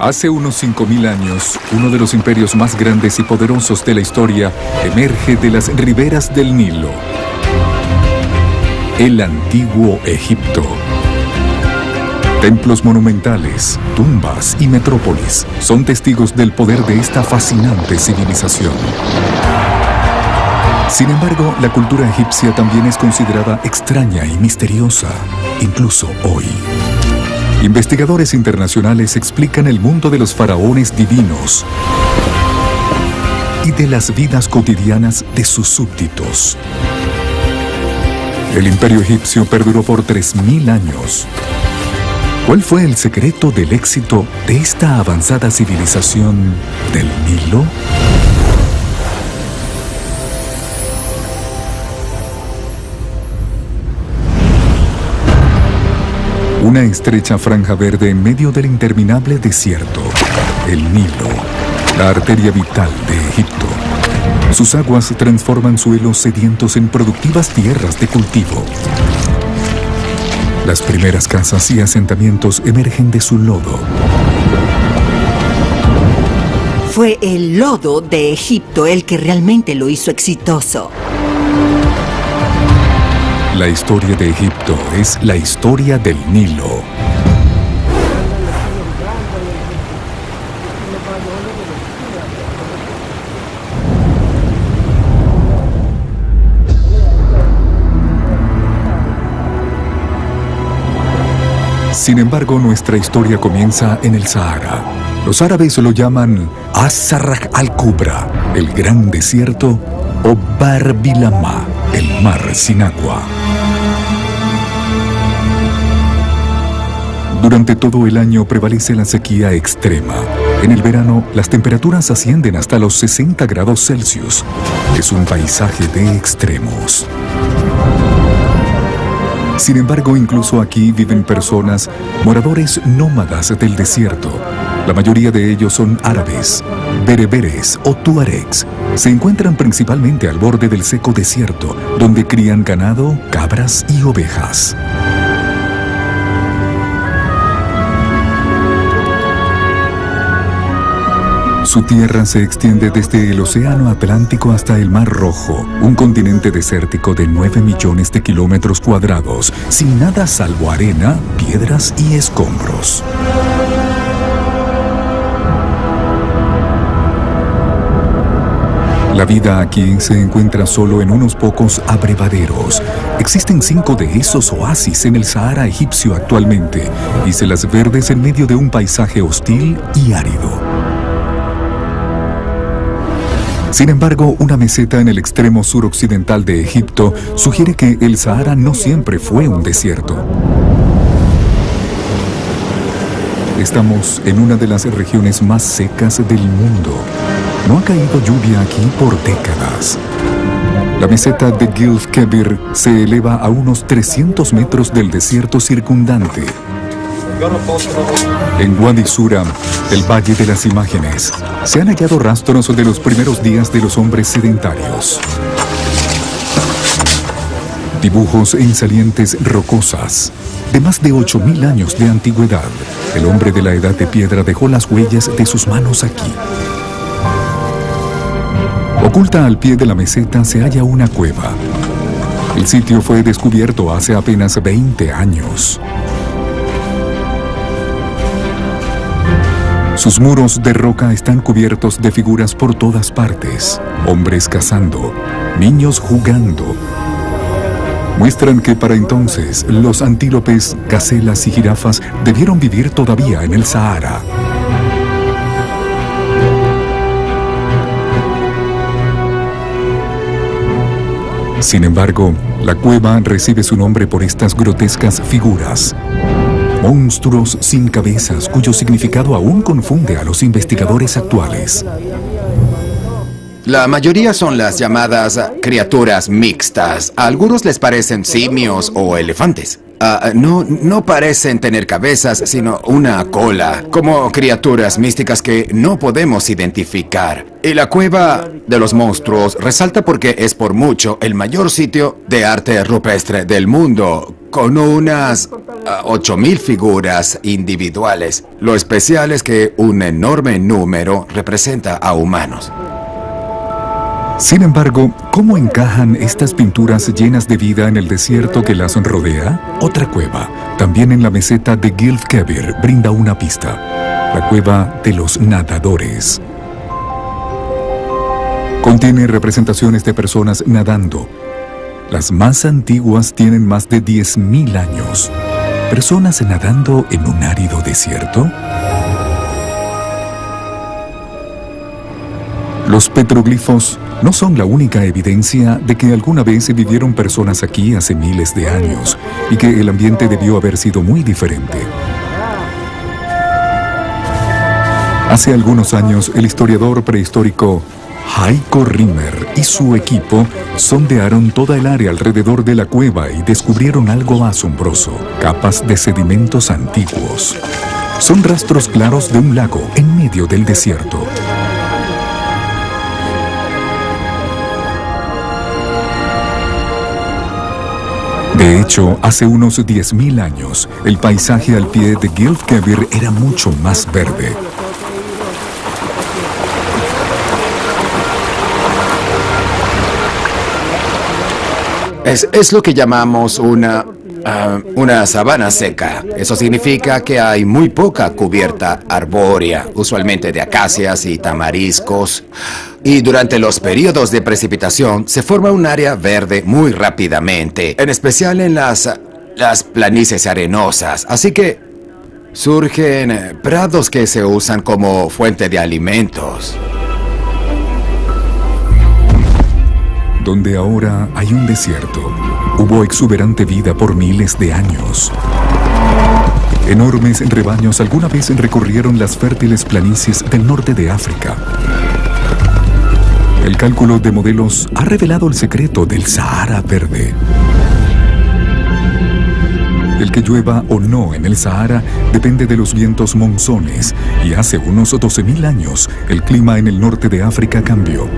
Hace unos 5.000 años, uno de los imperios más grandes y poderosos de la historia emerge de las riberas del Nilo. El antiguo Egipto. Templos monumentales, tumbas y metrópolis son testigos del poder de esta fascinante civilización. Sin embargo, la cultura egipcia también es considerada extraña y misteriosa, incluso hoy. Investigadores internacionales explican el mundo de los faraones divinos y de las vidas cotidianas de sus súbditos. El imperio egipcio perduró por 3.000 años. ¿Cuál fue el secreto del éxito de esta avanzada civilización del Nilo? Una estrecha franja verde en medio del interminable desierto, el Nilo, la arteria vital de Egipto. Sus aguas transforman suelos sedientos en productivas tierras de cultivo. Las primeras casas y asentamientos emergen de su lodo. Fue el lodo de Egipto el que realmente lo hizo exitoso. La historia de Egipto es la historia del Nilo. Sin embargo, nuestra historia comienza en el Sahara. Los árabes lo llaman Az-Zarq al-Kubra, el gran desierto, o Bar-Bilama, el mar sin agua. Durante todo el año prevalece la sequía extrema. En el verano, las temperaturas ascienden hasta los 60 grados Celsius. Es un paisaje de extremos. Sin embargo, incluso aquí viven personas, moradores nómadas del desierto. La mayoría de ellos son árabes, bereberes o tuaregs. Se encuentran principalmente al borde del seco desierto, donde crían ganado, cabras y ovejas. Su tierra se extiende desde el Océano Atlántico hasta el Mar Rojo, un continente desértico de 9 millones de kilómetros cuadrados, sin nada salvo arena, piedras y escombros. La vida aquí se encuentra solo en unos pocos abrevaderos. Existen 5 de esos oasis en el Sahara egipcio actualmente, islas verdes en medio de un paisaje hostil y árido. Sin embargo, una meseta en el extremo suroccidental de Egipto sugiere que el Sahara no siempre fue un desierto. Estamos en una de las regiones más secas del mundo. No ha caído lluvia aquí por décadas. La meseta de Gilf Kebir se eleva a unos 300 metros del desierto circundante. En Wadi Sura, el Valle de las Imágenes, se han hallado rastros de los primeros días de los hombres sedentarios. Dibujos en salientes rocosas. De más de 8.000 años de antigüedad, el hombre de la edad de piedra dejó las huellas de sus manos aquí. Oculta al pie de la meseta se halla una cueva. El sitio fue descubierto hace apenas 20 años. Sus muros de roca están cubiertos de figuras por todas partes. Hombres cazando, niños jugando. Muestran que para entonces los antílopes, gacelas y jirafas debieron vivir todavía en el Sahara. Sin embargo, la cueva recibe su nombre por estas grotescas figuras. Monstruos sin cabezas cuyo significado aún confunde a los investigadores actuales. La mayoría son las llamadas criaturas mixtas. A algunos les parecen simios o elefantes. No parecen tener cabezas, sino una cola, como criaturas místicas que no podemos identificar. Y la cueva de los monstruos resalta porque es por mucho el mayor sitio de arte rupestre del mundo, con unas 8,000 figuras individuales. Lo especial es que un enorme número representa a humanos. Sin embargo, ¿cómo encajan estas pinturas llenas de vida en el desierto que las rodea? Otra cueva, también en la meseta de Gilf Kebir, brinda una pista. La cueva de los nadadores. Contiene representaciones de personas nadando. Las más antiguas tienen más de 10.000 años. ¿Personas nadando en un árido desierto? Los petroglifos no son la única evidencia de que alguna vez vivieron personas aquí hace miles de años y que el ambiente debió haber sido muy diferente. Hace algunos años, el historiador prehistórico Heiko Rimmer y su equipo sondearon toda el área alrededor de la cueva y descubrieron algo asombroso: capas de sedimentos antiguos. Son rastros claros de un lago en medio del desierto. De hecho, hace unos 10.000 años, el paisaje al pie de Gilf Kebir era mucho más verde. Es lo que llamamos una sabana seca. Eso significa que hay muy poca cubierta arbórea, usualmente de acacias y tamariscos. Y durante los periodos de precipitación se forma un área verde muy rápidamente, en especial en las planicies arenosas. Así que surgen prados que se usan como fuente de alimentos. Donde ahora hay un desierto, hubo exuberante vida por miles de años. Enormes rebaños alguna vez recorrieron las fértiles planicies del norte de África. El cálculo de modelos ha revelado el secreto del Sahara verde. El que llueva o no en el Sahara depende de los vientos monzones, y hace unos 12.000 años el clima en el norte de África cambió.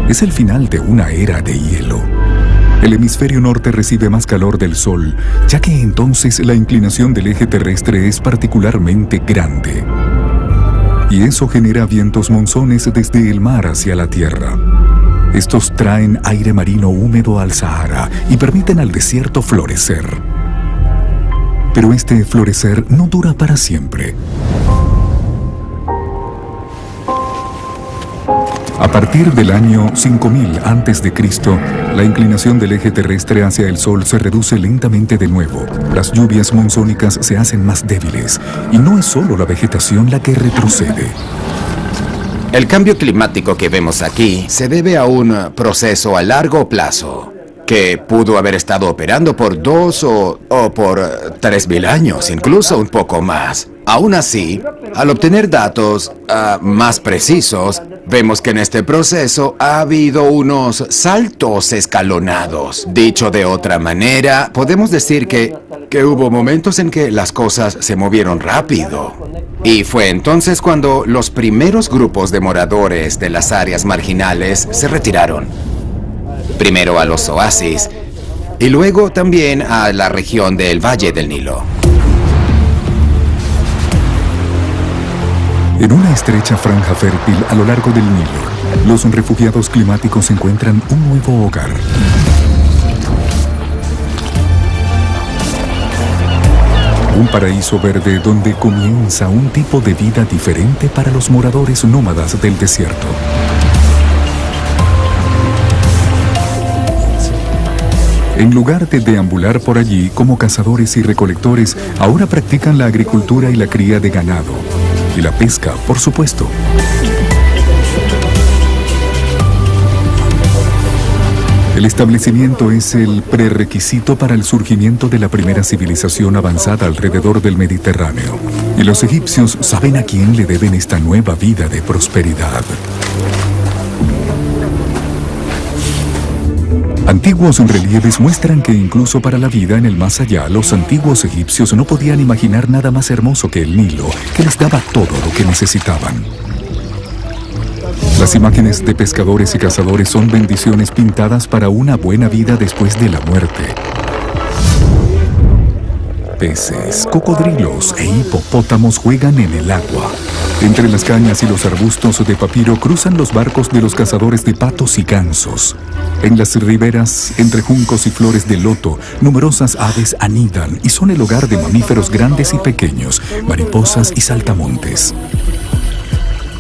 Es el final de una era de hielo. El hemisferio norte recibe más calor del sol, ya que entonces la inclinación del eje terrestre es particularmente grande. Y eso genera vientos monzones desde el mar hacia la tierra. Estos traen aire marino húmedo al Sahara y permiten al desierto florecer. Pero este florecer no dura para siempre. A partir del año 5000 a.C., la inclinación del eje terrestre hacia el Sol se reduce lentamente de nuevo. Las lluvias monzónicas se hacen más débiles y no es solo la vegetación la que retrocede. El cambio climático que vemos aquí se debe a un proceso a largo plazo que pudo haber estado operando por 2 o por 3.000 años, incluso un poco más. Aún así, al obtener datos más precisos, vemos que en este proceso ha habido unos saltos escalonados. Dicho de otra manera, podemos decir que hubo momentos en que las cosas se movieron rápido. Y fue entonces cuando los primeros grupos de moradores de las áreas marginales se retiraron. Primero a los oasis y luego también a la región del Valle del Nilo. En una estrecha franja fértil a lo largo del Nilo, los refugiados climáticos encuentran un nuevo hogar. Un paraíso verde donde comienza un tipo de vida diferente para los moradores nómadas del desierto. En lugar de deambular por allí como cazadores y recolectores, ahora practican la agricultura y la cría de ganado. Y la pesca, por supuesto. El establecimiento es el prerequisito para el surgimiento de la primera civilización avanzada alrededor del Mediterráneo. Y los egipcios saben a quién le deben esta nueva vida de prosperidad. Antiguos relieves muestran que incluso para la vida en el más allá, los antiguos egipcios no podían imaginar nada más hermoso que el Nilo, que les daba todo lo que necesitaban. Las imágenes de pescadores y cazadores son bendiciones pintadas para una buena vida después de la muerte. Peces, cocodrilos e hipopótamos juegan en el agua. Entre las cañas y los arbustos de papiro cruzan los barcos de los cazadores de patos y gansos. En las riberas, entre juncos y flores de loto, numerosas aves anidan y son el hogar de mamíferos grandes y pequeños, mariposas y saltamontes.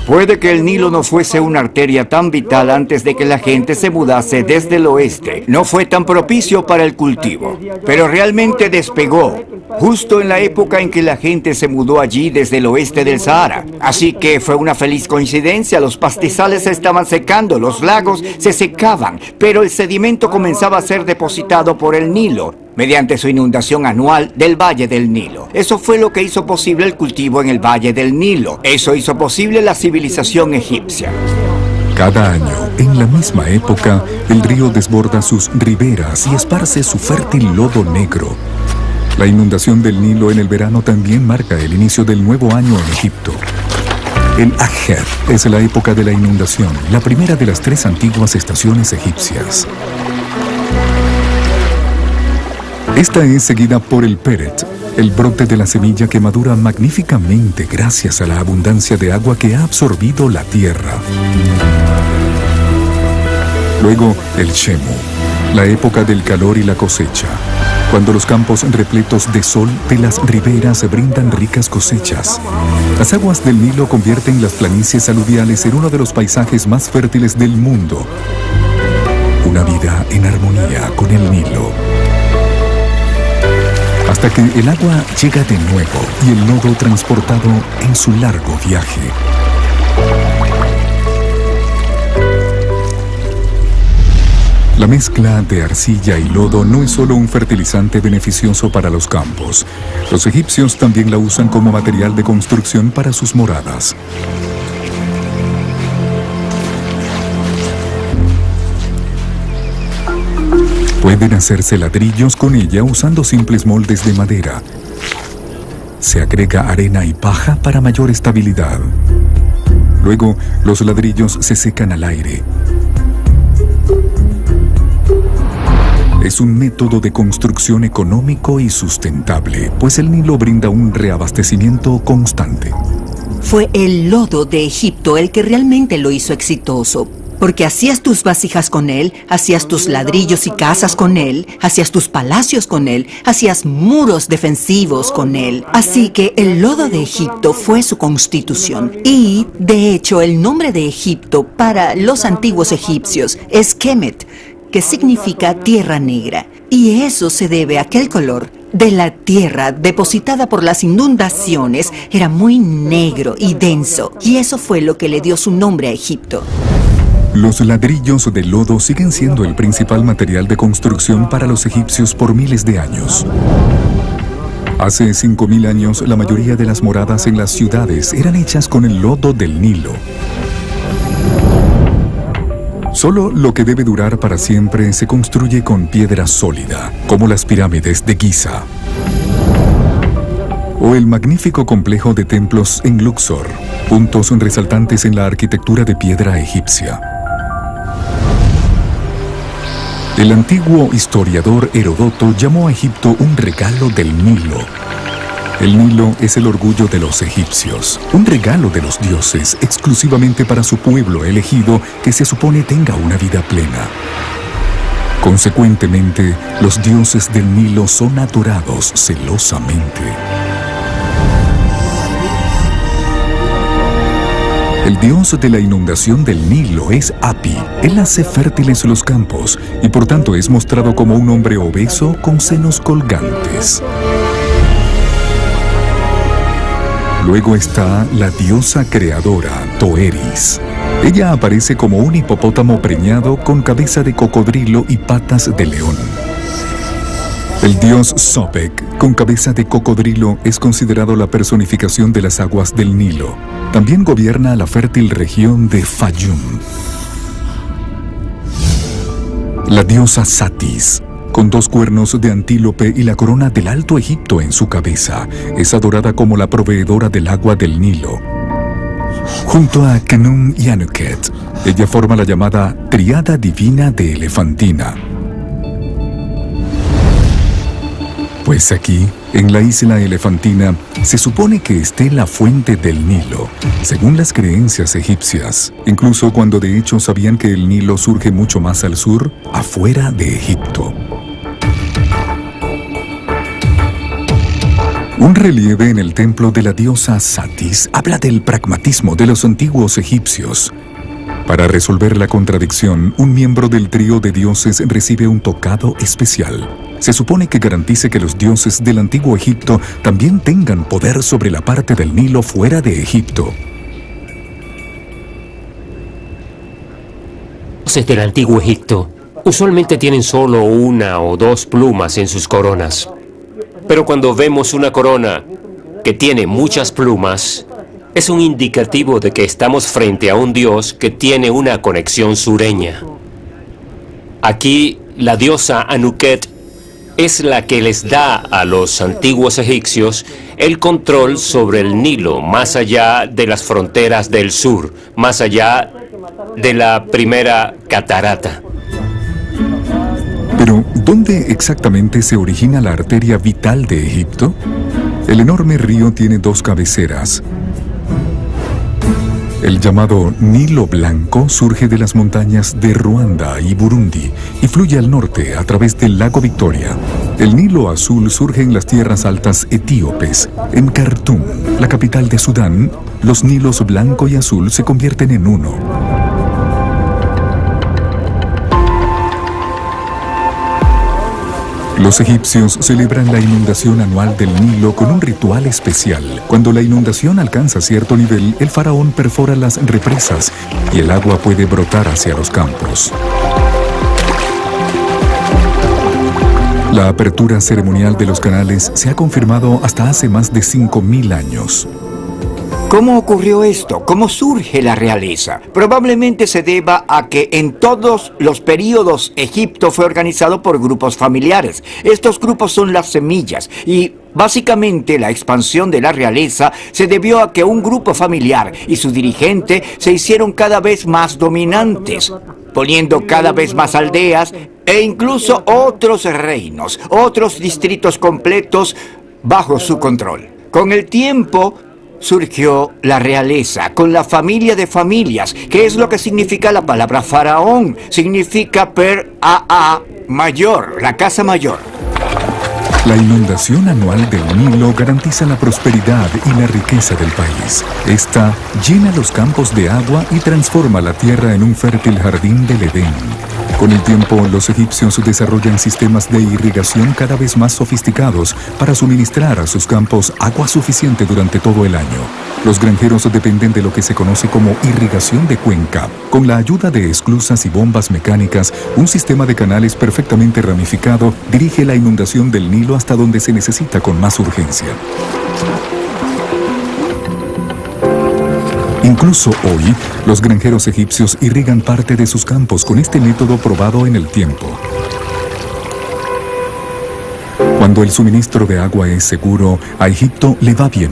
Puede que el Nilo no fuese una arteria tan vital antes de que la gente se mudase desde el oeste. No fue tan propicio para el cultivo, pero realmente despegó, justo en la época en que la gente se mudó allí desde el oeste del Sahara. Así que fue una feliz coincidencia, los pastizales se estaban secando, los lagos se secaban, pero el sedimento comenzaba a ser depositado por el Nilo, mediante su inundación anual del Valle del Nilo. Eso fue lo que hizo posible el cultivo en el Valle del Nilo. Eso hizo posible la civilización egipcia. Cada año, en la misma época, el río desborda sus riberas y esparce su fértil lodo negro. La inundación del Nilo en el verano también marca el inicio del nuevo año en Egipto. El Agher es la época de la inundación, la primera de las 3 antiguas estaciones egipcias. Esta es seguida por el Peret, el brote de la semilla que madura magníficamente gracias a la abundancia de agua que ha absorbido la tierra. Luego, el Shemu, la época del calor y la cosecha, cuando los campos repletos de sol de las riberas brindan ricas cosechas. Las aguas del Nilo convierten las planicies aluviales en uno de los paisajes más fértiles del mundo. Una vida en armonía con el Nilo. Hasta que el agua llega de nuevo y el lodo transportado en su largo viaje. La mezcla de arcilla y lodo no es solo un fertilizante beneficioso para los campos. Los egipcios también la usan como material de construcción para sus moradas. Pueden hacerse ladrillos con ella usando simples moldes de madera. Se agrega arena y paja para mayor estabilidad. Luego, los ladrillos se secan al aire. Es un método de construcción económico y sustentable, pues el Nilo brinda un reabastecimiento constante. Fue el lodo de Egipto el que realmente lo hizo exitoso. Porque hacías tus vasijas con él, hacías tus ladrillos y casas con él, hacías tus palacios con él, hacías muros defensivos con él. Así que el lodo de Egipto fue su constitución. Y, de hecho, el nombre de Egipto para los antiguos egipcios es Kemet, que significa tierra negra. Y eso se debe a que el color de la tierra depositada por las inundaciones era muy negro y denso. Y eso fue lo que le dio su nombre a Egipto. Los ladrillos de lodo siguen siendo el principal material de construcción para los egipcios por miles de años. Hace 5.000 años, la mayoría de las moradas en las ciudades eran hechas con el lodo del Nilo. Solo lo que debe durar para siempre se construye con piedra sólida, como las pirámides de Giza. O el magnífico complejo de templos en Luxor, puntos resaltantes en la arquitectura de piedra egipcia. El antiguo historiador Heródoto llamó a Egipto un regalo del Nilo. El Nilo es el orgullo de los egipcios, un regalo de los dioses exclusivamente para su pueblo elegido que se supone tenga una vida plena. Consecuentemente, los dioses del Nilo son adorados celosamente. El dios de la inundación del Nilo es Api. Él hace fértiles los campos y por tanto es mostrado como un hombre obeso con senos colgantes. Luego está la diosa creadora, Toeris. Ella aparece como un hipopótamo preñado con cabeza de cocodrilo y patas de león. El dios Sobek, con cabeza de cocodrilo, es considerado la personificación de las aguas del Nilo. También gobierna la fértil región de Fayum. La diosa Satis, con 2 cuernos de antílope y la corona del Alto Egipto en su cabeza, es adorada como la proveedora del agua del Nilo. Junto a Khnum y Anuket, ella forma la llamada Tríada Divina de Elefantina. Pues aquí, en la isla Elefantina, se supone que esté la fuente del Nilo, según las creencias egipcias, incluso cuando de hecho sabían que el Nilo surge mucho más al sur, afuera de Egipto. Un relieve en el templo de la diosa Satis habla del pragmatismo de los antiguos egipcios. Para resolver la contradicción, un miembro del trío de dioses recibe un tocado especial. Se supone que garantice que los dioses del antiguo Egipto también tengan poder sobre la parte del Nilo fuera de Egipto. Los dioses del antiguo Egipto usualmente tienen solo 1 o 2 plumas en sus coronas. Pero cuando vemos una corona que tiene muchas plumas, es un indicativo de que estamos frente a un dios que tiene una conexión sureña. Aquí, la diosa Anuket es la que les da a los antiguos egipcios el control sobre el Nilo, más allá de las fronteras del sur, más allá de la primera catarata. Pero, ¿dónde exactamente se origina la arteria vital de Egipto? El enorme río tiene 2 cabeceras. El llamado Nilo Blanco surge de las montañas de Ruanda y Burundi y fluye al norte a través del lago Victoria. El Nilo Azul surge en las tierras altas etíopes. En Khartoum, la capital de Sudán, los Nilos Blanco y Azul se convierten en uno. Los egipcios celebran la inundación anual del Nilo con un ritual especial. Cuando la inundación alcanza cierto nivel, el faraón perfora las represas y el agua puede brotar hacia los campos. La apertura ceremonial de los canales se ha confirmado hasta hace más de 5.000 años. ¿Cómo ocurrió esto? ¿Cómo surge la realeza? Probablemente se deba a que en todos los períodos Egipto fue organizado por grupos familiares. Estos grupos son las semillas y básicamente la expansión de la realeza se debió a que un grupo familiar y su dirigente se hicieron cada vez más dominantes, poniendo cada vez más aldeas e incluso otros reinos, otros distritos completos bajo su control. Con el tiempo surgió la realeza, con la familia de familias, que es lo que significa la palabra faraón. Significa per-a-a, mayor, la casa mayor. La inundación anual del Nilo garantiza la prosperidad y la riqueza del país. Esta llena los campos de agua y transforma la tierra en un fértil jardín del Edén. Con el tiempo, los egipcios desarrollan sistemas de irrigación cada vez más sofisticados para suministrar a sus campos agua suficiente durante todo el año. Los granjeros dependen de lo que se conoce como irrigación de cuenca. Con la ayuda de esclusas y bombas mecánicas, un sistema de canales perfectamente ramificado dirige la inundación del Nilo hasta donde se necesita con más urgencia. Incluso hoy, los granjeros egipcios irrigan parte de sus campos con este método probado en el tiempo. Cuando el suministro de agua es seguro, a Egipto le va bien.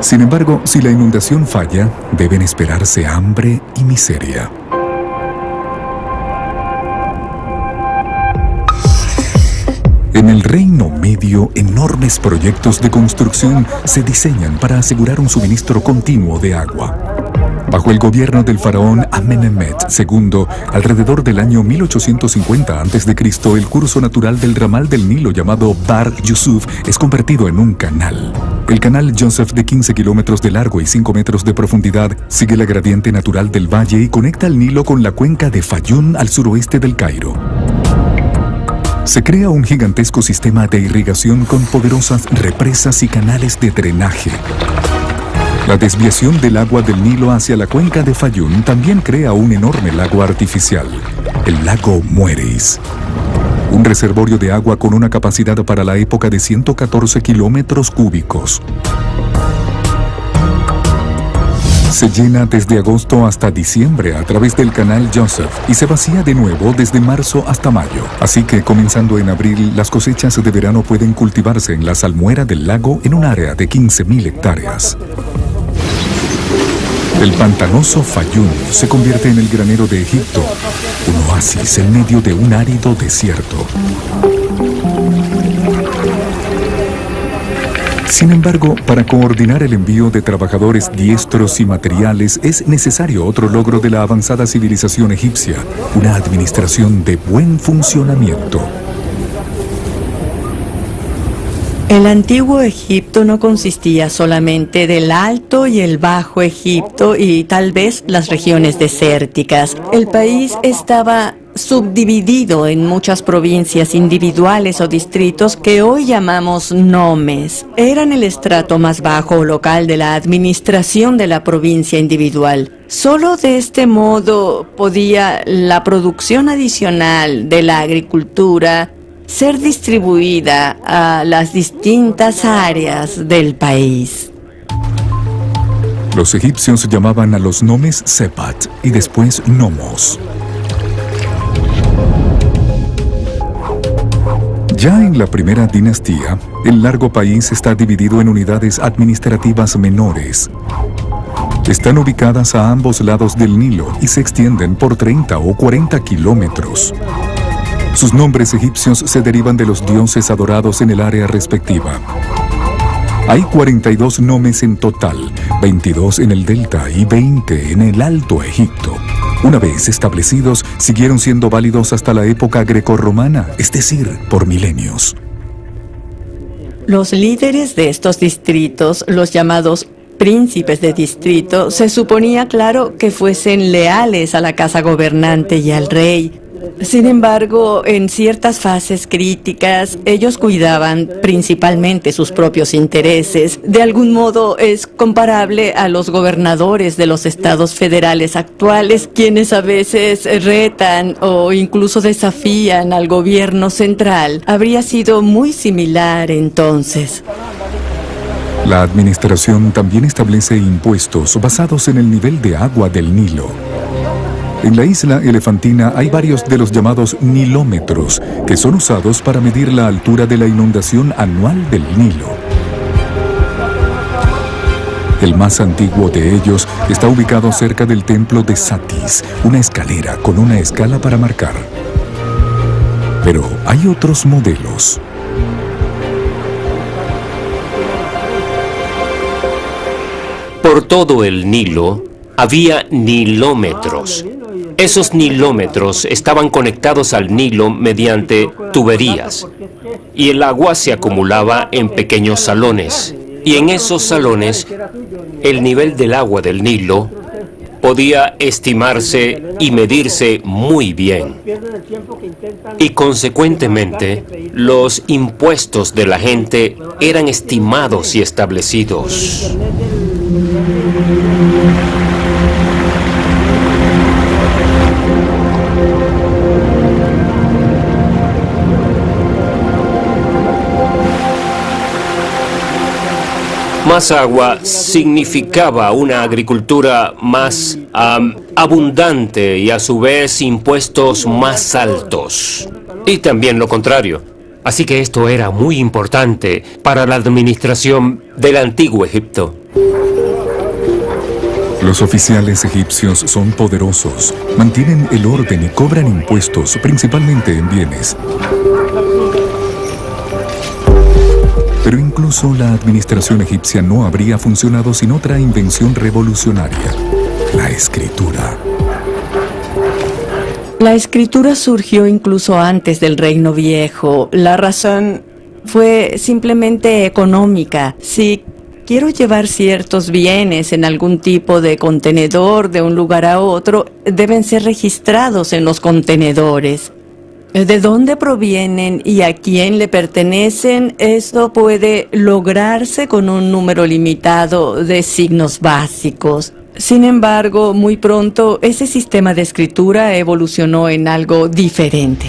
Sin embargo, si la inundación falla, deben esperarse hambre y miseria. En el Reino Medio, enormes proyectos de construcción se diseñan para asegurar un suministro continuo de agua. Bajo el gobierno del faraón Amenemhet II, alrededor del año 1850 a.C., el curso natural del ramal del Nilo llamado Bar Yusuf es convertido en un canal. El canal Joseph, de 15 kilómetros de largo y 5 metros de profundidad, sigue la gradiente natural del valle y conecta el Nilo con la cuenca de Fayún al suroeste del Cairo. Se crea un gigantesco sistema de irrigación con poderosas represas y canales de drenaje. La desviación del agua del Nilo hacia la cuenca de Fayún también crea un enorme lago artificial, el lago Mueris. Un reservorio de agua con una capacidad para la época de 114 kilómetros cúbicos. Se llena desde agosto hasta diciembre a través del canal Joseph y se vacía de nuevo desde marzo hasta mayo. Así que comenzando en abril, las cosechas de verano pueden cultivarse en la salmuera del lago en un área de 15.000 hectáreas. El pantanoso Fayum se convierte en el granero de Egipto, un oasis en medio de un árido desierto. Sin embargo, para coordinar el envío de trabajadores diestros y materiales es necesario otro logro de la avanzada civilización egipcia, una administración de buen funcionamiento. El antiguo Egipto no consistía solamente del Alto y el Bajo Egipto y tal vez las regiones desérticas. El país estaba subdividido en muchas provincias individuales o distritos que hoy llamamos nomes. Eran el estrato más bajo o local de la administración de la provincia individual. Solo de este modo podía la producción adicional de la agricultura ser distribuida a las distintas áreas del país. Los egipcios llamaban a los nomes Sepat y después nomos. Ya en la primera dinastía, el largo país está dividido en unidades administrativas menores. Están ubicadas a ambos lados del Nilo y se extienden por 30 o 40 kilómetros. Sus nombres egipcios se derivan de los dioses adorados en el área respectiva. Hay 42 nomes en total, 22 en el delta y 20 en el Alto Egipto. Una vez establecidos, siguieron siendo válidos hasta la época grecorromana, es decir, por milenios. Los líderes de estos distritos, los llamados príncipes de distrito, se suponía claro que fuesen leales a la casa gobernante y al rey. Sin embargo, en ciertas fases críticas, ellos cuidaban principalmente sus propios intereses. De algún modo es comparable a los gobernadores de los estados federales actuales, quienes a veces retan o incluso desafían al gobierno central. Habría sido muy similar entonces. La administración también establece impuestos basados en el nivel de agua del Nilo. En la isla Elefantina hay varios de los llamados nilómetros, que son usados para medir la altura de la inundación anual del Nilo. El más antiguo de ellos está ubicado cerca del templo de Satis, una escalera con una escala para marcar. Pero hay otros modelos. Por todo el Nilo había nilómetros. Esos nilómetros estaban conectados al Nilo mediante tuberías y el agua se acumulaba en pequeños salones. Y en esos salones, el nivel del agua del Nilo podía estimarse y medirse muy bien. Y consecuentemente, los impuestos de la gente eran estimados y establecidos. Más agua significaba una agricultura más abundante y a su vez impuestos más altos. Y también lo contrario. Así que esto era muy importante para la administración del antiguo Egipto. Los oficiales egipcios son poderosos, mantienen el orden y cobran impuestos, principalmente en bienes. Pero incluso la administración egipcia no habría funcionado sin otra invención revolucionaria: la escritura. La escritura surgió incluso antes del Reino Viejo. La razón fue simplemente económica. Si quiero llevar ciertos bienes en algún tipo de contenedor de un lugar a otro, deben ser registrados en los contenedores. ¿De dónde provienen y a quién le pertenecen? Esto puede lograrse con un número limitado de signos básicos. Sin embargo, muy pronto ese sistema de escritura evolucionó en algo diferente.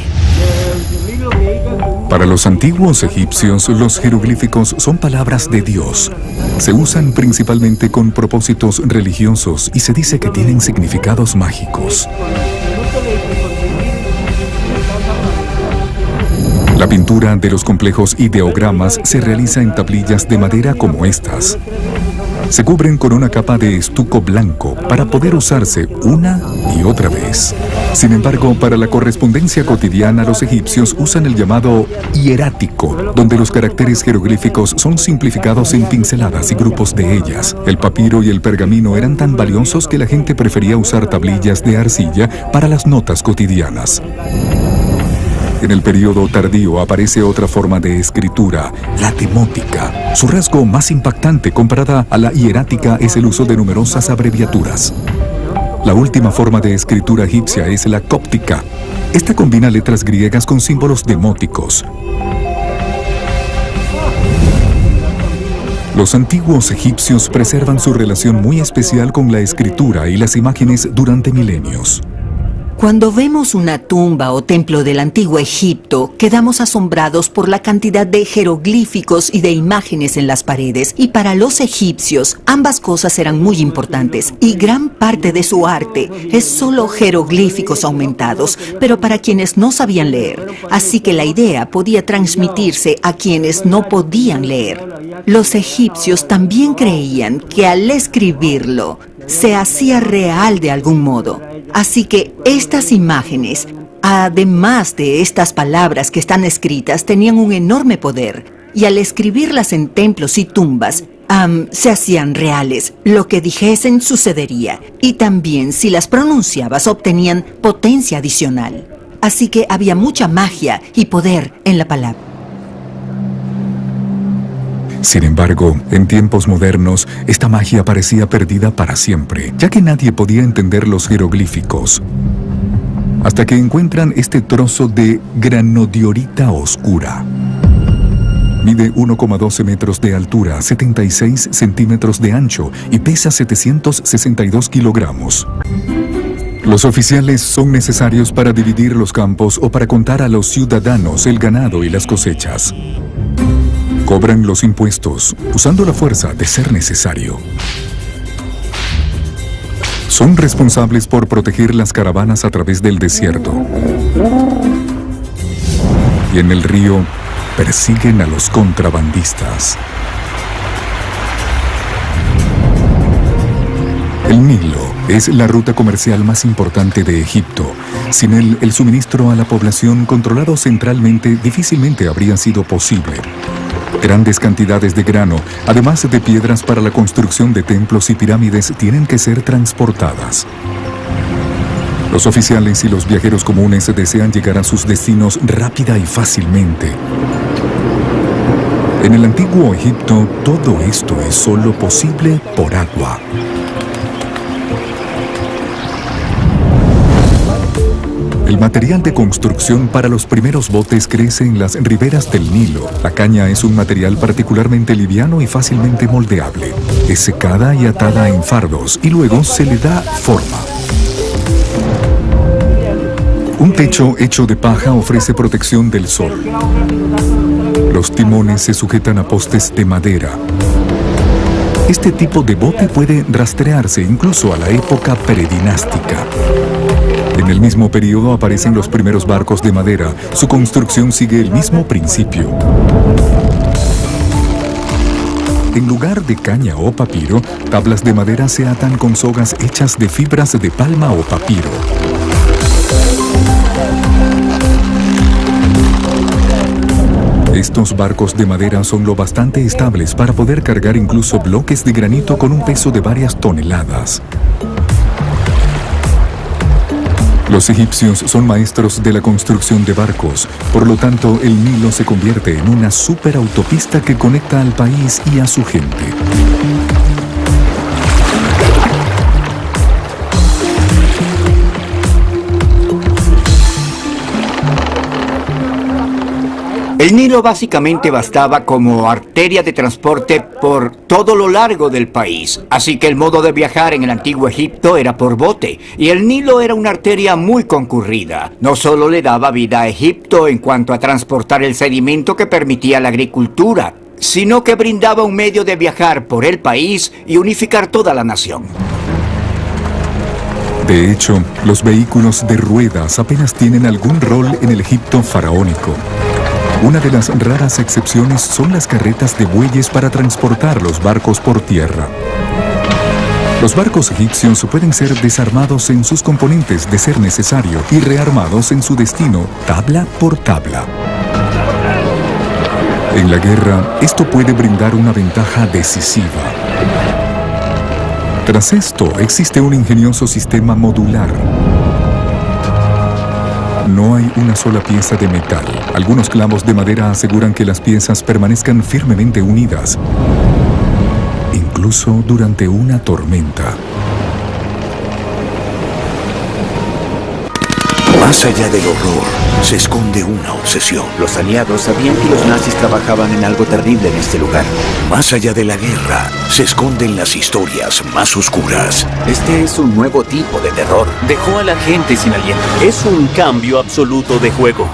Para los antiguos egipcios, los jeroglíficos son palabras de Dios. Se usan principalmente con propósitos religiosos y se dice que tienen significados mágicos. La pintura de los complejos ideogramas se realiza en tablillas de madera como estas. Se cubren con una capa de estuco blanco para poder usarse una y otra vez. Sin embargo, para la correspondencia cotidiana, los egipcios usan el llamado hierático, donde los caracteres jeroglíficos son simplificados en pinceladas y grupos de ellas. El papiro y el pergamino eran tan valiosos que la gente prefería usar tablillas de arcilla para las notas cotidianas. En el periodo tardío aparece otra forma de escritura, la demótica. Su rasgo más impactante comparada a la hierática es el uso de numerosas abreviaturas. La última forma de escritura egipcia es la cóptica. Esta combina letras griegas con símbolos demóticos. Los antiguos egipcios preservan su relación muy especial con la escritura y las imágenes durante milenios. Cuando vemos una tumba o templo del antiguo Egipto, quedamos asombrados por la cantidad de jeroglíficos y de imágenes en las paredes. Y para los egipcios, ambas cosas eran muy importantes. Y gran parte de su arte es solo jeroglíficos aumentados, pero para quienes no sabían leer. Así que la idea podía transmitirse a quienes no podían leer. Los egipcios también creían que al escribirlo, se hacía real de algún modo. Así que estas imágenes, además de estas palabras que están escritas, tenían un enorme poder. Y al escribirlas en templos y tumbas, se hacían reales. Lo que dijesen sucedería. Y también, si las pronunciabas, obtenían potencia adicional. Así que había mucha magia y poder en la palabra. Sin embargo, en tiempos modernos, esta magia parecía perdida para siempre, ya que nadie podía entender los jeroglíficos. Hasta que encuentran este trozo de granodiorita oscura. Mide 1,12 metros de altura, 76 centímetros de ancho y pesa 762 kilogramos. Los oficiales son necesarios para dividir los campos o para contar a los ciudadanos el ganado y las cosechas. Cobran los impuestos, usando la fuerza de ser necesario. Son responsables por proteger las caravanas a través del desierto. Y en el río, persiguen a los contrabandistas. El Nilo es la ruta comercial más importante de Egipto. Sin él, el suministro a la población controlado centralmente difícilmente habría sido posible. Grandes cantidades de grano, además de piedras para la construcción de templos y pirámides, tienen que ser transportadas. Los oficiales y los viajeros comunes desean llegar a sus destinos rápida y fácilmente. En el antiguo Egipto, todo esto es solo posible por agua. El material de construcción para los primeros botes crece en las riberas del Nilo. La caña es un material particularmente liviano y fácilmente moldeable. Es secada y atada en fardos y luego se le da forma. Un techo hecho de paja ofrece protección del sol. Los timones se sujetan a postes de madera. Este tipo de bote puede rastrearse incluso a la época predinástica. En el mismo periodo aparecen los primeros barcos de madera. Su construcción sigue el mismo principio. En lugar de caña o papiro, tablas de madera se atan con sogas hechas de fibras de palma o papiro. Estos barcos de madera son lo bastante estables para poder cargar incluso bloques de granito con un peso de varias toneladas. Los egipcios son maestros de la construcción de barcos, por lo tanto el Nilo se convierte en una superautopista que conecta al país y a su gente. El Nilo básicamente bastaba como arteria de transporte por todo lo largo del país, así que el modo de viajar en el antiguo Egipto era por bote, y el Nilo era una arteria muy concurrida. No solo le daba vida a Egipto en cuanto a transportar el sedimento que permitía la agricultura, sino que brindaba un medio de viajar por el país y unificar toda la nación. De hecho, los vehículos de ruedas apenas tienen algún rol en el Egipto faraónico. Una de las raras excepciones son las carretas de bueyes para transportar los barcos por tierra. Los barcos egipcios pueden ser desarmados en sus componentes de ser necesario y rearmados en su destino, tabla por tabla. En la guerra, esto puede brindar una ventaja decisiva. Tras esto, existe un ingenioso sistema modular. No hay una sola pieza de metal. Algunos clavos de madera aseguran que las piezas permanezcan firmemente unidas, incluso durante una tormenta. Más allá del horror, se esconde una obsesión. Los aliados sabían que los nazis trabajaban en algo terrible en este lugar. Más allá de la guerra, se esconden las historias más oscuras. Este es un nuevo tipo de terror. Dejó a la gente sin aliento. Es un cambio absoluto de juego.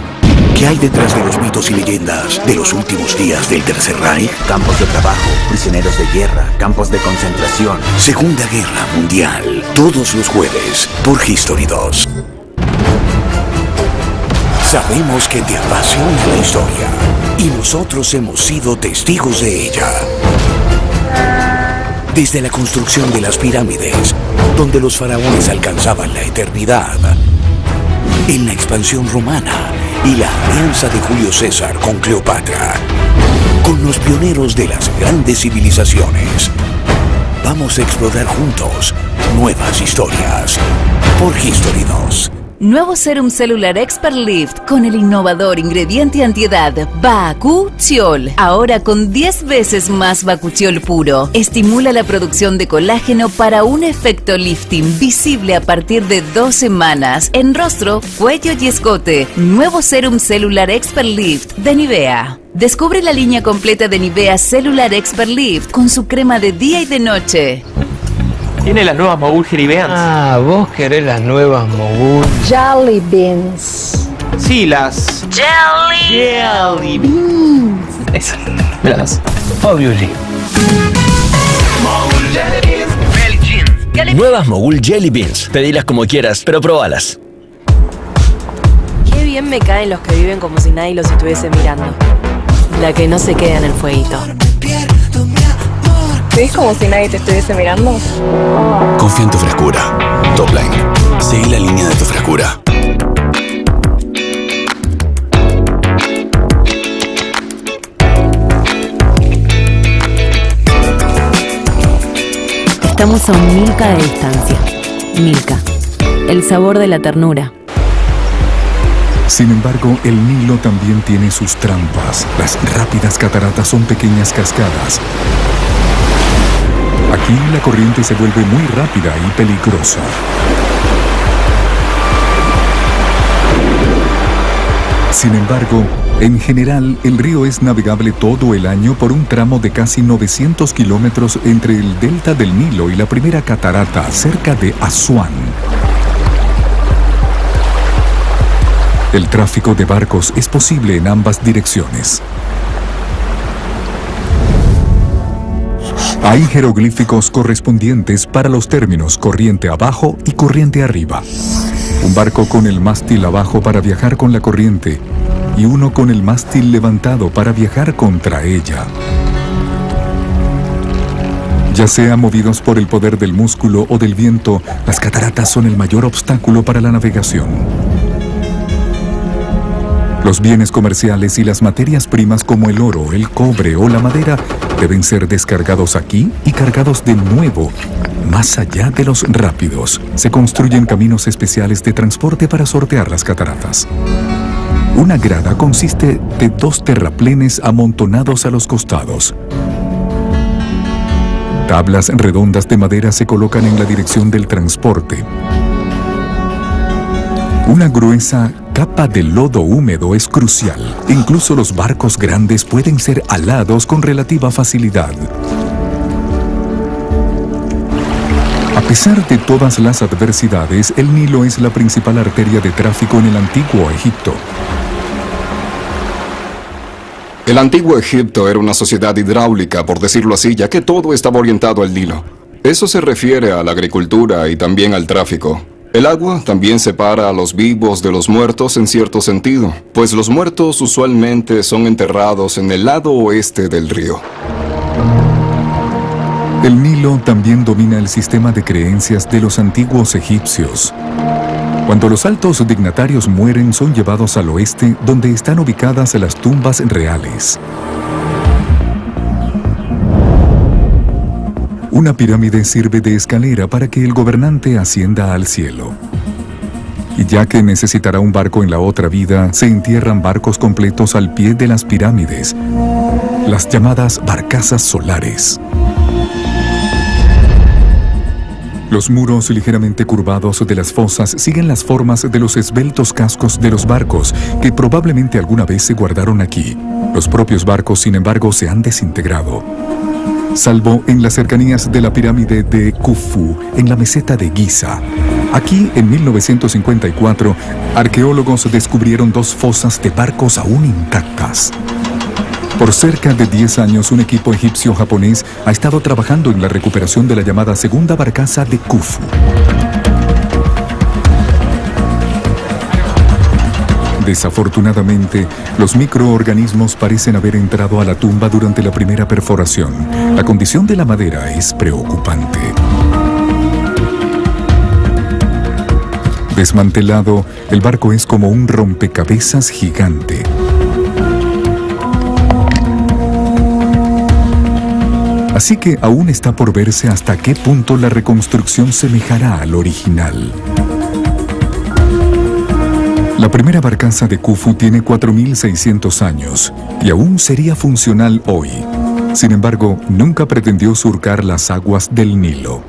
¿Qué hay detrás de los mitos y leyendas de los últimos días del Tercer Reich? Campos de trabajo, prisioneros de guerra, campos de concentración. Segunda Guerra Mundial, todos los jueves, por History 2. Sabemos que te apasiona la historia y nosotros hemos sido testigos de ella. Desde la construcción de las pirámides, donde los faraones alcanzaban la eternidad, en la expansión romana y la alianza de Julio César con Cleopatra, con los pioneros de las grandes civilizaciones. Vamos a explorar juntos nuevas historias por History 2. Nuevo Serum Cellular Expert Lift con el innovador ingrediente antiedad Bakuchiol. Ahora con 10 veces más Bakuchiol puro. Estimula la producción de colágeno para un efecto lifting visible a partir de 2 semanas en rostro, cuello y escote. Nuevo Serum Cellular Expert Lift de Nivea. Descubre la línea completa de Nivea Cellular Expert Lift con su crema de día y de noche. Tiene las nuevas Mogul Jelly Beans. Ah, vos querés las nuevas Mogul. Jelly Beans. Sí, las... Jelly Beans. Esas, me las das. Obviously. Nuevas Mogul Jelly Beans. Pedilas como quieras, pero probalas. Qué bien me caen los que viven como si nadie los estuviese mirando. La que no se queda en el fueguito. ¿Ves como si nadie te estuviese mirando? Confía en tu frescura. Topline. Seguí la línea de tu frescura. Estamos a un Milka de distancia. Milka, el sabor de la ternura. Sin embargo, el Nilo también tiene sus trampas. Las rápidas cataratas son pequeñas cascadas. Aquí la corriente se vuelve muy rápida y peligrosa. Sin embargo, en general, el río es navegable todo el año por un tramo de casi 900 kilómetros entre el delta del Nilo y la primera catarata, cerca de Asuán. El tráfico de barcos es posible en ambas direcciones. Hay jeroglíficos correspondientes para los términos corriente abajo y corriente arriba. Un barco con el mástil abajo para viajar con la corriente y uno con el mástil levantado para viajar contra ella. Ya sea movidos por el poder del músculo o del viento, las cataratas son el mayor obstáculo para la navegación. Los bienes comerciales y las materias primas como el oro, el cobre o la madera deben ser descargados aquí y cargados de nuevo, más allá de los rápidos. Se construyen caminos especiales de transporte para sortear las cataratas. Una grada consiste de 2 terraplenes amontonados a los costados. Tablas redondas de madera se colocan en la dirección del transporte. Una gruesa capa de lodo húmedo es crucial. Incluso los barcos grandes pueden ser alados con relativa facilidad. A pesar de todas las adversidades, el Nilo es la principal arteria de tráfico en el antiguo Egipto. El antiguo Egipto era una sociedad hidráulica, por decirlo así, ya que todo estaba orientado al Nilo. Eso se refiere a la agricultura y también al tráfico. El agua también separa a los vivos de los muertos en cierto sentido, pues los muertos usualmente son enterrados en el lado oeste del río. El Nilo también domina el sistema de creencias de los antiguos egipcios. Cuando los altos dignatarios mueren, son llevados al oeste, donde están ubicadas las tumbas reales. Una pirámide sirve de escalera para que el gobernante ascienda al cielo. Y ya que necesitará un barco en la otra vida, se entierran barcos completos al pie de las pirámides, las llamadas barcazas solares. Los muros ligeramente curvados de las fosas siguen las formas de los esbeltos cascos de los barcos que probablemente alguna vez se guardaron aquí. Los propios barcos, sin embargo, se han desintegrado, salvo en las cercanías de la pirámide de Khufu, en la meseta de Giza. Aquí, en 1954, arqueólogos descubrieron 2 fosas de barcos aún intactas. Por cerca de 10 años, un equipo egipcio-japonés ha estado trabajando en la recuperación de la llamada segunda barcaza de Khufu. Desafortunadamente, los microorganismos parecen haber entrado a la tumba durante la primera perforación. La condición de la madera es preocupante. Desmantelado, el barco es como un rompecabezas gigante. Así que aún está por verse hasta qué punto la reconstrucción semejará al original. La primera barcaza de Khufu tiene 4.600 años y aún sería funcional hoy. Sin embargo, nunca pretendió surcar las aguas del Nilo.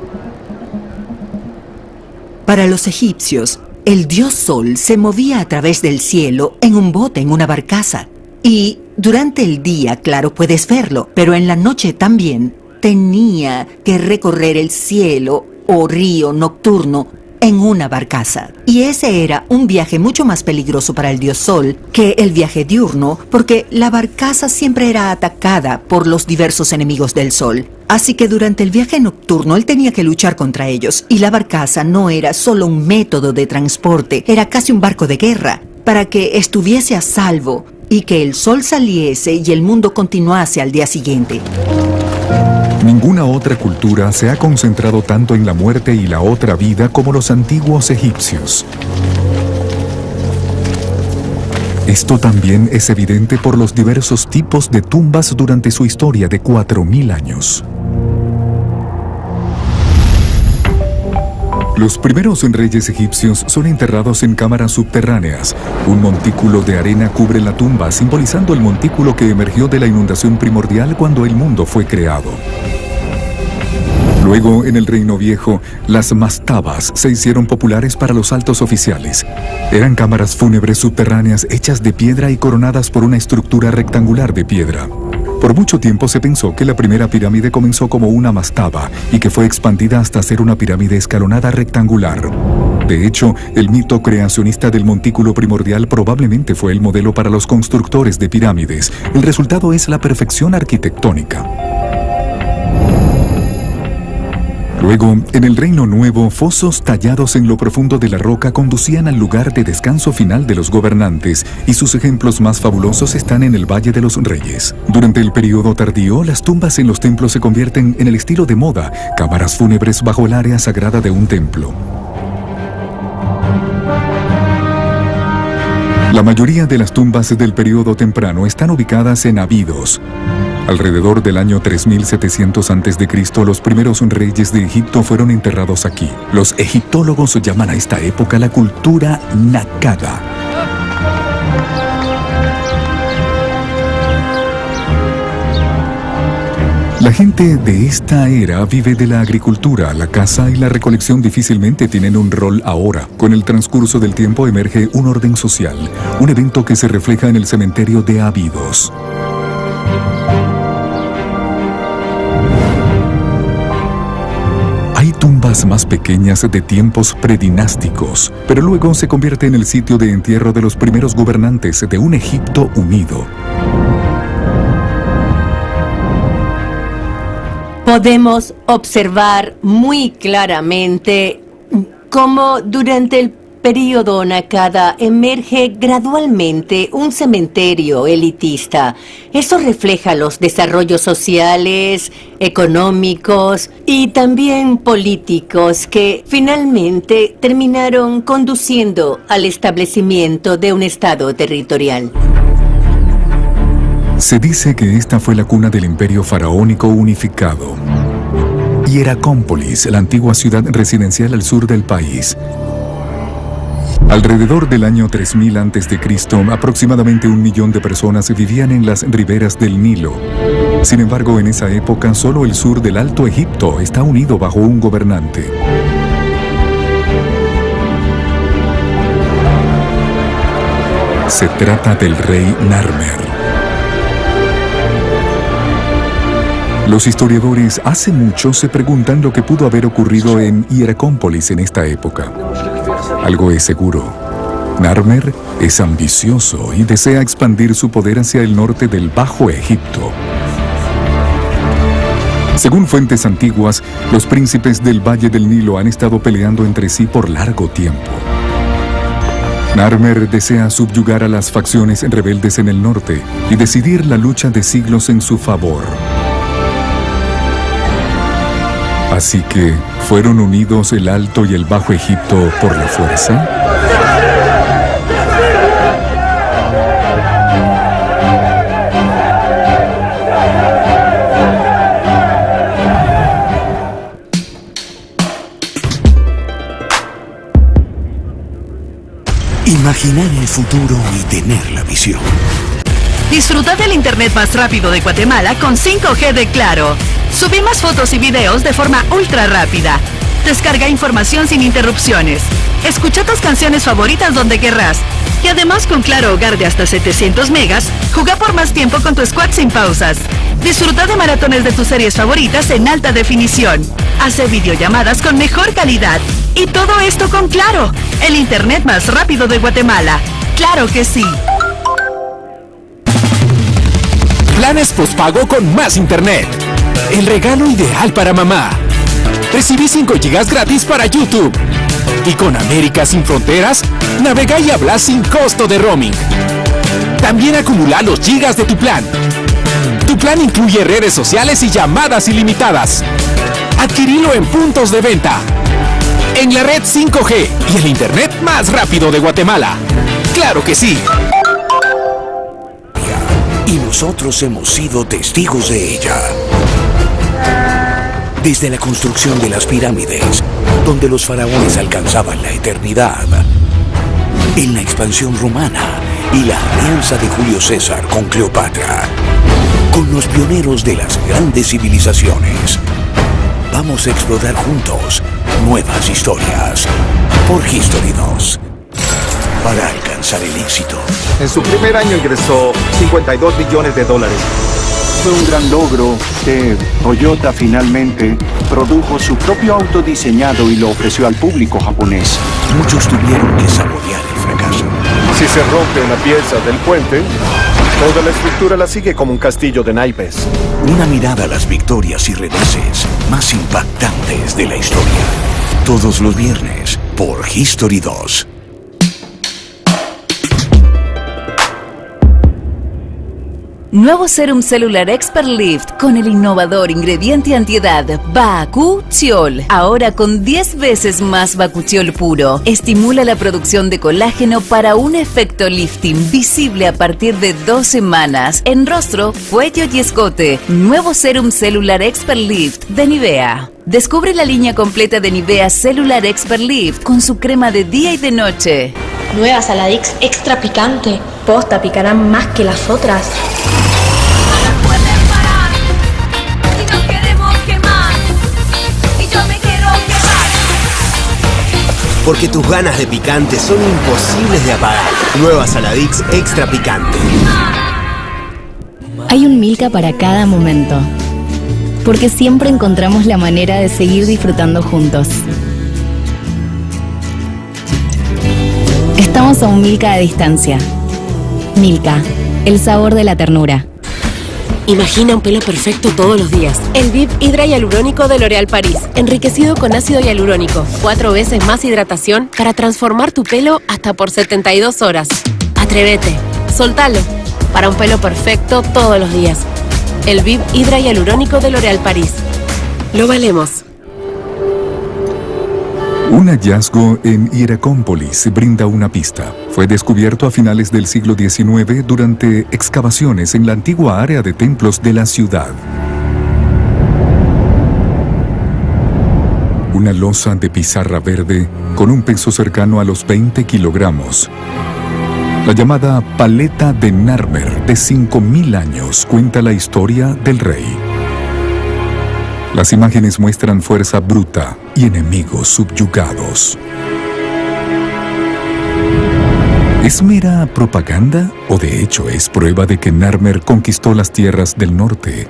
Para los egipcios, el dios Sol se movía a través del cielo en un bote, en una barcaza. Y durante el día, claro, puedes verlo, pero en la noche también tenía que recorrer el cielo o río nocturno en una barcaza. Y ese era un viaje mucho más peligroso para el dios Sol que el viaje diurno, porque la barcaza siempre era atacada por los diversos enemigos del Sol. Así que durante el viaje nocturno él tenía que luchar contra ellos, y la barcaza no era solo un método de transporte, era casi un barco de guerra, para que estuviese a salvo y que el sol saliese y el mundo continuase al día siguiente. Ninguna otra cultura se ha concentrado tanto en la muerte y la otra vida como los antiguos egipcios. Esto también es evidente por los diversos tipos de tumbas durante su historia de 4.000 años. Los primeros reyes egipcios son enterrados en cámaras subterráneas. Un montículo de arena cubre la tumba, simbolizando el montículo que emergió de la inundación primordial cuando el mundo fue creado. Luego, en el Reino Viejo, las mastabas se hicieron populares para los altos oficiales. Eran cámaras fúnebres subterráneas hechas de piedra y coronadas por una estructura rectangular de piedra. Por mucho tiempo se pensó que la primera pirámide comenzó como una mastaba y que fue expandida hasta ser una pirámide escalonada rectangular. De hecho, el mito creacionista del montículo primordial probablemente fue el modelo para los constructores de pirámides. El resultado es la perfección arquitectónica. Luego, en el Reino Nuevo, fosos tallados en lo profundo de la roca conducían al lugar de descanso final de los gobernantes, y sus ejemplos más fabulosos están en el Valle de los Reyes. Durante el período tardío, las tumbas en los templos se convierten en el estilo de moda, cámaras fúnebres bajo el área sagrada de un templo. La mayoría de las tumbas del período temprano están ubicadas en Abidos. Alrededor del año 3700 a.C., los primeros reyes de Egipto fueron enterrados aquí. Los egiptólogos llaman a esta época la cultura Nakada. La La gente de esta era vive de la agricultura. La caza y la recolección difícilmente tienen un rol ahora. Con el transcurso del tiempo emerge un orden social, un evento que se refleja en el cementerio de Abidos. Hay tumbas más pequeñas de tiempos predinásticos, pero luego se convierte en el sitio de entierro de los primeros gobernantes de un Egipto unido. Podemos observar muy claramente cómo durante el período Nakada emerge gradualmente un cementerio elitista. Eso refleja los desarrollos sociales, económicos y también políticos que finalmente terminaron conduciendo al establecimiento de un estado territorial. Se dice que esta fue la cuna del imperio faraónico unificado. Hieracómpolis, la antigua ciudad residencial al sur del país. Alrededor del año 3000 a.C., aproximadamente 1 millón de personas vivían en las riberas del Nilo. Sin embargo, en esa época, solo el sur del Alto Egipto está unido bajo un gobernante. Se trata del rey Narmer. Los historiadores hace mucho se preguntan lo que pudo haber ocurrido en Hieracómpolis en esta época. Algo es seguro. Narmer es ambicioso y desea expandir su poder hacia el norte del Bajo Egipto. Según fuentes antiguas, los príncipes del Valle del Nilo han estado peleando entre sí por largo tiempo. Narmer desea subyugar a las facciones rebeldes en el norte y decidir la lucha de siglos en su favor. Así que, ¿fueron unidos el Alto y el Bajo Egipto por la fuerza? Imaginar el futuro y tener la visión. Disfruta del internet más rápido de Guatemala con 5G de Claro. Subimos fotos y videos de forma ultra rápida. Descarga información sin interrupciones. Escucha tus canciones favoritas donde querrás. Y además con Claro Hogar de hasta 700 megas, juega por más tiempo con tu squad sin pausas. Disfruta de maratones de tus series favoritas en alta definición. Hace videollamadas con mejor calidad. Y todo esto con Claro, el internet más rápido de Guatemala. ¡Claro que sí! Planes postpago con más internet. El regalo ideal para mamá. Recibí 5 GB gratis para YouTube. Y con América Sin Fronteras, navega y habla sin costo de roaming. También acumula los gigas de tu plan. Tu plan incluye redes sociales y llamadas ilimitadas. Adquirilo en puntos de venta. En la red 5G y el internet más rápido de Guatemala. ¡Claro que sí! Y nosotros hemos sido testigos de ella. Desde la construcción de las pirámides, donde los faraones alcanzaban la eternidad, en la expansión romana y la alianza de Julio César con Cleopatra, con los pioneros de las grandes civilizaciones, vamos a explorar juntos nuevas historias por History 2. Para alcanzar el éxito. En su primer año ingresó $52 billones. Fue un gran logro que Toyota finalmente produjo su propio auto diseñado y lo ofreció al público japonés. Muchos tuvieron que saborear el fracaso. Si se rompe una pieza del puente, toda la estructura la sigue como un castillo de naipes. Una mirada a las victorias y reveses más impactantes de la historia. Todos los viernes por History 2. Nuevo Serum Cellular Expert Lift con el innovador ingrediente antiedad Bakuchiol. Ahora con 10 veces más bakuchiol puro. Estimula la producción de colágeno para un efecto lifting visible a partir de 2 semanas en rostro, cuello y escote. Nuevo Serum Cellular Expert Lift de Nivea. Descubre la línea completa de Nivea Cellular Expert Lift con su crema de día y de noche. Nueva Saladix extra picante. Posta, picarán más que las otras. No porque tus ganas de picante son imposibles de apagar. Nueva Saladix Extra Picante. Hay un Milka para cada momento, porque siempre encontramos la manera de seguir disfrutando juntos. Estamos a un Milka de distancia. Milka, el sabor de la ternura. Imagina un pelo perfecto todos los días. El VIP Hydra Hialurónico de L'Oréal Paris, enriquecido con ácido hialurónico. 4 veces más hidratación para transformar tu pelo hasta por 72 horas. Atrévete, soltalo, para un pelo perfecto todos los días. El VIP Hydra Hialurónico de L'Oréal Paris. Lo valemos. Un hallazgo en Hieracómpolis brinda una pista. Fue descubierto a finales del siglo XIX durante excavaciones en la antigua área de templos de la ciudad. Una losa de pizarra verde con un peso cercano a los 20 kilogramos. La llamada paleta de Narmer de 5.000 años cuenta la historia del rey. Las imágenes muestran fuerza bruta y enemigos subyugados. ¿Es mera propaganda o de hecho es prueba de que Narmer conquistó las tierras del norte?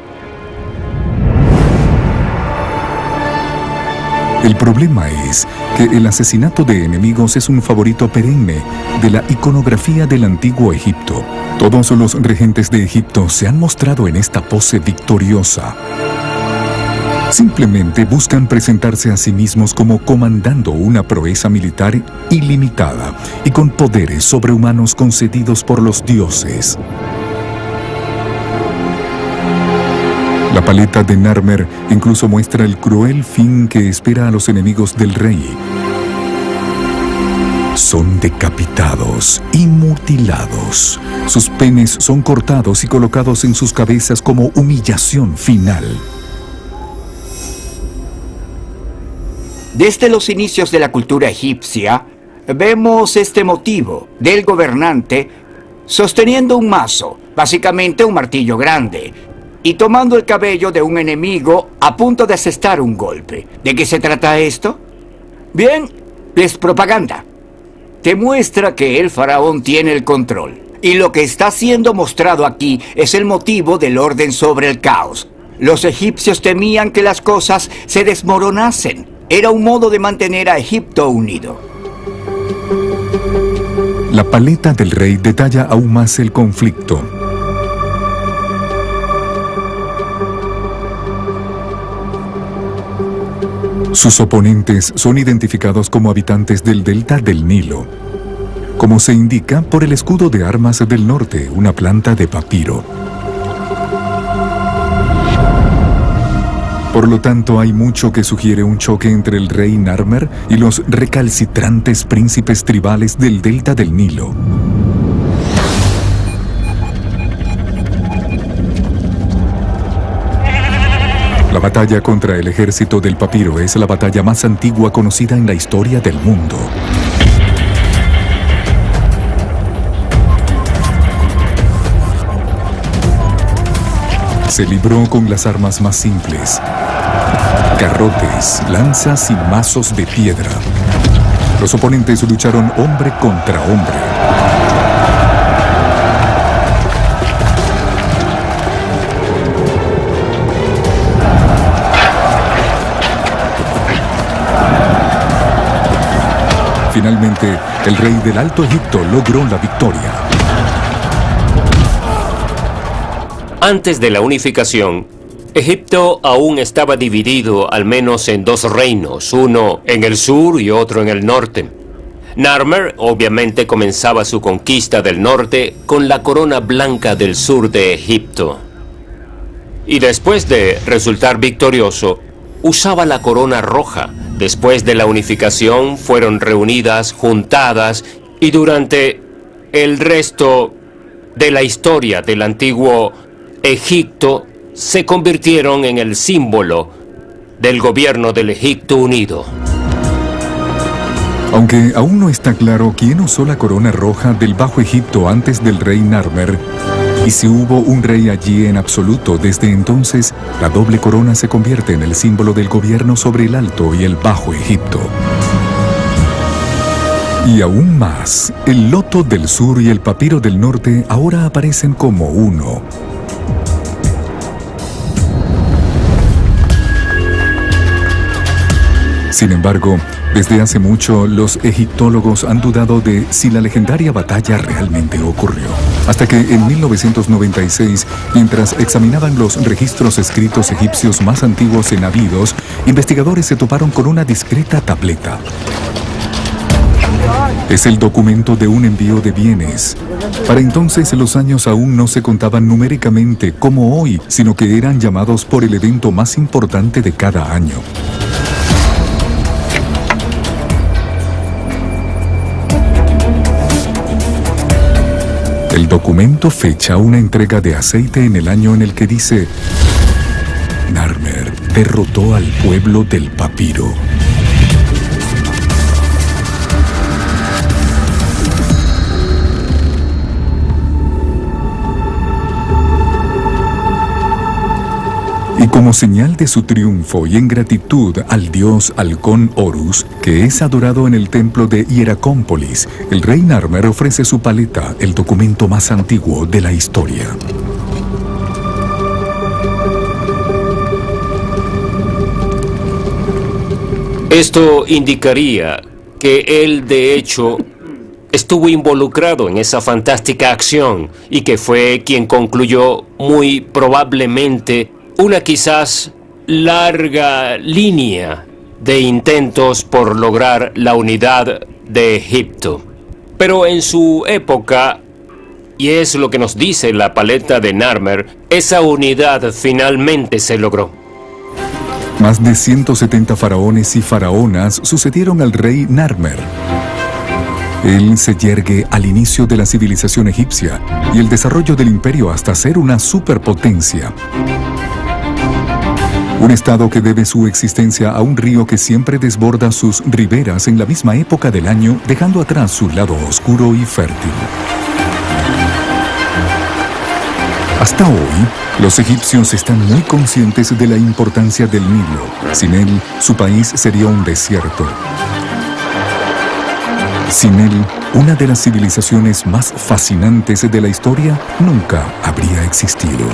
El problema es que el asesinato de enemigos es un favorito perenne de la iconografía del antiguo Egipto. Todos los regentes de Egipto se han mostrado en esta pose victoriosa. Simplemente buscan presentarse a sí mismos como comandando una proeza militar ilimitada y con poderes sobrehumanos concedidos por los dioses. La paleta de Narmer incluso muestra el cruel fin que espera a los enemigos del rey. Son decapitados y mutilados. Sus penes son cortados y colocados en sus cabezas como humillación final. Desde los inicios de la cultura egipcia, vemos este motivo del gobernante sosteniendo un mazo, básicamente un martillo grande, y tomando el cabello de un enemigo a punto de asestar un golpe. ¿De qué se trata esto? Bien, es propaganda. Te muestra que el faraón tiene el control. Y lo que está siendo mostrado aquí es el motivo del orden sobre el caos. Los egipcios temían que las cosas se desmoronasen. Era un modo de mantener a Egipto unido. La paleta del rey detalla aún más el conflicto. Sus oponentes son identificados como habitantes del delta del Nilo, como se indica por el escudo de armas del norte, una planta de papiro. Por lo tanto, hay mucho que sugiere un choque entre el rey Narmer y los recalcitrantes príncipes tribales del delta del Nilo. La batalla contra el ejército del papiro es la batalla más antigua conocida en la historia del mundo. Se libró con las armas más simples: garrotes, lanzas y mazos de piedra. Los oponentes lucharon hombre contra hombre. Finalmente, el rey del Alto Egipto logró la victoria. Antes de la unificación, Egipto aún estaba dividido al menos en dos reinos, uno en el sur y otro en el norte. Narmer obviamente comenzaba su conquista del norte con la corona blanca del sur de Egipto. Y después de resultar victorioso, usaba la corona roja. Después de la unificación fueron reunidas, juntadas, y durante el resto de la historia del antiguo Egipto se convirtieron en el símbolo del gobierno del Egipto unido. Aunque aún no está claro quién usó la corona roja del Bajo Egipto antes del rey Narmer, y si hubo un rey allí en absoluto desde entonces, la doble corona se convierte en el símbolo del gobierno sobre el Alto y el Bajo Egipto. Y aún más, el loto del sur y el papiro del norte ahora aparecen como uno. Sin embargo, desde hace mucho, los egiptólogos han dudado de si la legendaria batalla realmente ocurrió. Hasta que en 1996, mientras examinaban los registros escritos egipcios más antiguos en Abidos, investigadores se toparon con una discreta tableta. Es el documento de un envío de bienes. Para entonces los años aún no se contaban numéricamente como hoy, sino que eran llamados por el evento más importante de cada año. El documento fecha una entrega de aceite en el año en el que dice: Narmer derrotó al pueblo del papiro. Y como señal de su triunfo y en gratitud al dios halcón Horus, que es adorado en el templo de Hieracómpolis, el rey Narmer ofrece su paleta, el documento más antiguo de la historia. Esto indicaría que él, de hecho, estuvo involucrado en esa fantástica acción y que fue quien concluyó muy probablemente una quizás larga línea de intentos por lograr la unidad de Egipto. Pero en su época, y es lo que nos dice la paleta de Narmer, esa unidad finalmente se logró. Más de 170 faraones y faraonas sucedieron al rey Narmer. Él se yergue al inicio de la civilización egipcia y el desarrollo del imperio hasta ser una superpotencia. Un estado que debe su existencia a un río que siempre desborda sus riberas en la misma época del año, dejando atrás su lado oscuro y fértil. Hasta hoy, los egipcios están muy conscientes de la importancia del Nilo. Sin él, su país sería un desierto. Sin él, una de las civilizaciones más fascinantes de la historia nunca habría existido.